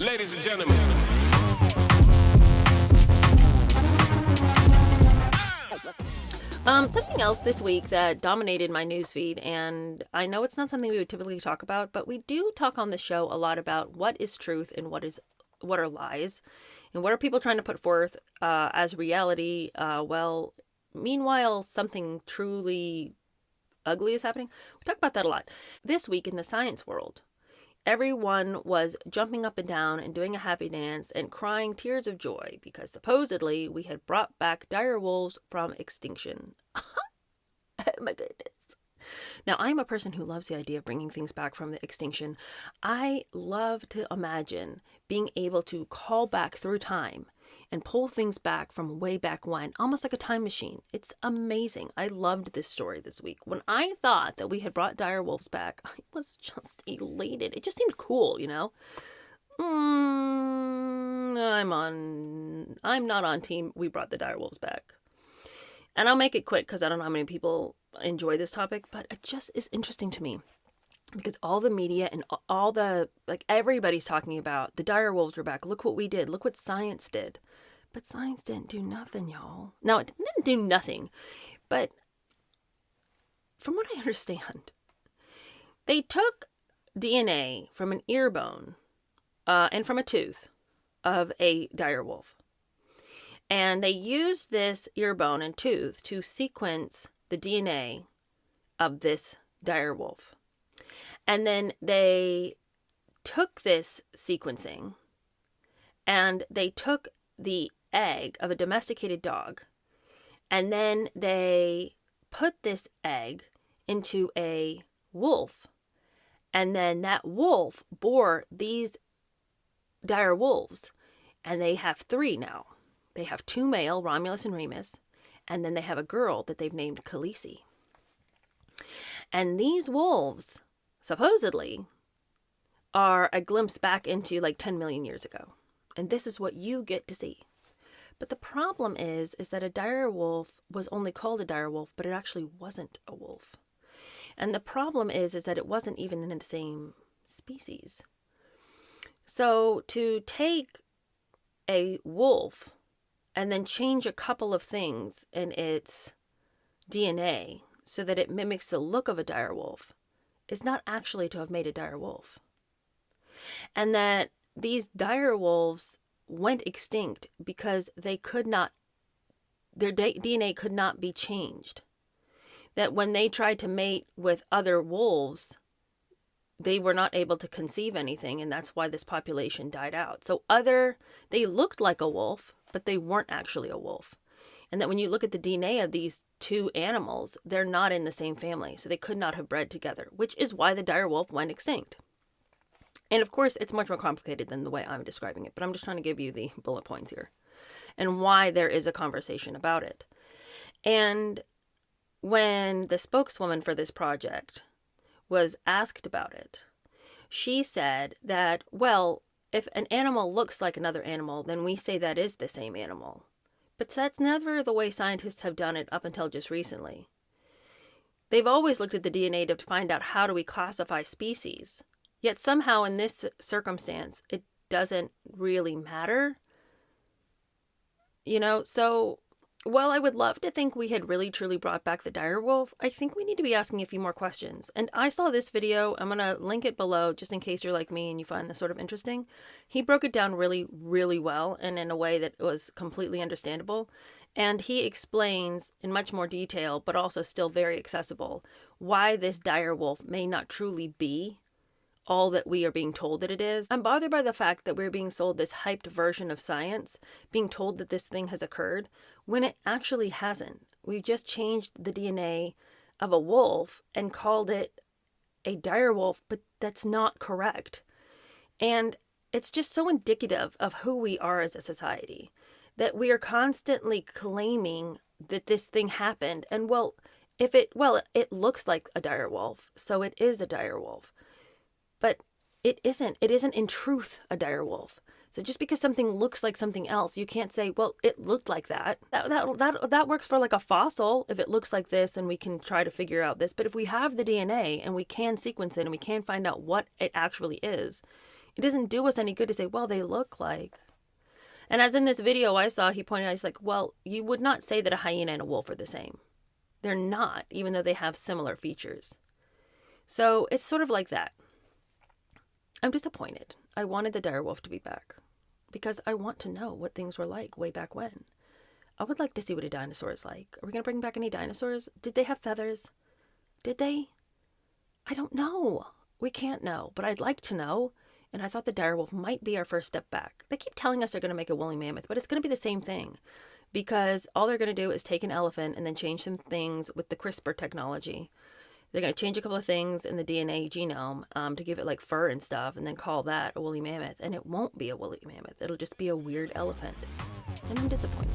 Ladies and gentlemen. Something else this week that dominated my newsfeed, and I know it's not something we would typically talk about, but we do talk on the show a lot about what is truth and what are lies, and what are people trying to put forth as reality. Meanwhile, something truly ugly is happening. We talk about that a lot. This week in the science world, everyone was jumping up and down and doing a happy dance and crying tears of joy because supposedly we had brought back dire wolves from extinction. Oh my goodness. Now, I'm a person who loves the idea of bringing things back from the extinction. I love to imagine being able to call back through time and pull things back from way back when, almost like a time machine. It's amazing. I loved this story this week. When I thought that we had brought dire wolves back, I was just elated. It just seemed cool, you know? I'm not on team we brought the dire wolves back. And I'll make it quick because I don't know how many people enjoy this topic, but it just is interesting to me because all the media and all everybody's talking about the dire wolves are back. Look what we did. Look what science did. But science didn't do nothing, y'all. Now, it didn't do nothing, but from what I understand, they took DNA from an ear bone and from a tooth of a dire wolf. And they used this ear bone and tooth to sequence the DNA of this dire wolf. And then they took this sequencing and they took the egg of a domesticated dog. And then they put this egg into a wolf. And then that wolf bore these dire wolves. And they have 3 now. They have 2 male, Romulus and Remus, and then they have a girl that they've named Khaleesi. And these wolves, supposedly, are a glimpse back into like 10 million years ago. And this is what you get to see. But the problem is that a dire wolf was only called a dire wolf, but it actually wasn't a wolf. And the problem is that it wasn't even in the same species. So to take a wolf and then change a couple of things in its DNA so that it mimics the look of a dire wolf is not actually to have made a dire wolf. And that these dire wolves went extinct because their DNA could not be changed. That when they tried to mate with other wolves, they were not able to conceive anything, and that's why this population died out. So they looked like a wolf, but they weren't actually a wolf. And that when you look at the DNA of these 2 animals, they're not in the same family, so they could not have bred together, which is why the dire wolf went extinct. And of course, it's much more complicated than the way I'm describing it, but I'm just trying to give you the bullet points here and why there is a conversation about it. And when the spokeswoman for this project was asked about it, she said that, well, if an animal looks like another animal, then we say that is the same animal. But that's never the way scientists have done it up until just recently. They've always looked at the DNA to find out how do we classify species. Yet somehow in this circumstance, it doesn't really matter. So while I would love to think we had really truly brought back the dire wolf, I think we need to be asking a few more questions. And I saw this video. I'm going to link it below just in case you're like me and you find this sort of interesting. He broke it down really, really well and in a way that was completely understandable. And he explains in much more detail, but also still very accessible, why this dire wolf may not truly be all that we are being told that it is. I'm bothered by the fact that we're being sold this hyped version of science, being told that this thing has occurred, when it actually hasn't. We've just changed the DNA of a wolf and called it a dire wolf, but that's not correct. And it's just so indicative of who we are as a society, that we are constantly claiming that this thing happened. And it looks like a dire wolf, so it is a dire wolf. But it isn't in truth a dire wolf. So just because something looks like something else, you can't say, well, it looked like that. That works for like a fossil. If it looks like this, then we can try to figure out this. But if we have the DNA and we can sequence it and we can find out what it actually is, It doesn't do us any good to say, well, they look like. And as in this video I saw, he pointed out, he's like, well, you would not say that a hyena and a wolf are the same. They're not, even though they have similar features. So it's sort of like that. I'm disappointed. I wanted the direwolf to be back because I want to know what things were like way back when. I would like to see what a dinosaur is like. Are we going to bring back any dinosaurs? Did they have feathers? Did they? I don't know. We can't know, but I'd like to know. And I thought the direwolf might be our first step back. They keep telling us they're going to make a woolly mammoth, but it's going to be the same thing because all they're going to do is take an elephant and then change some things with the CRISPR technology. They're going to change a couple of things in the DNA genome to give it like fur and stuff and then call that a woolly mammoth. And it won't be a woolly mammoth. It'll just be a weird elephant. And I'm disappointed.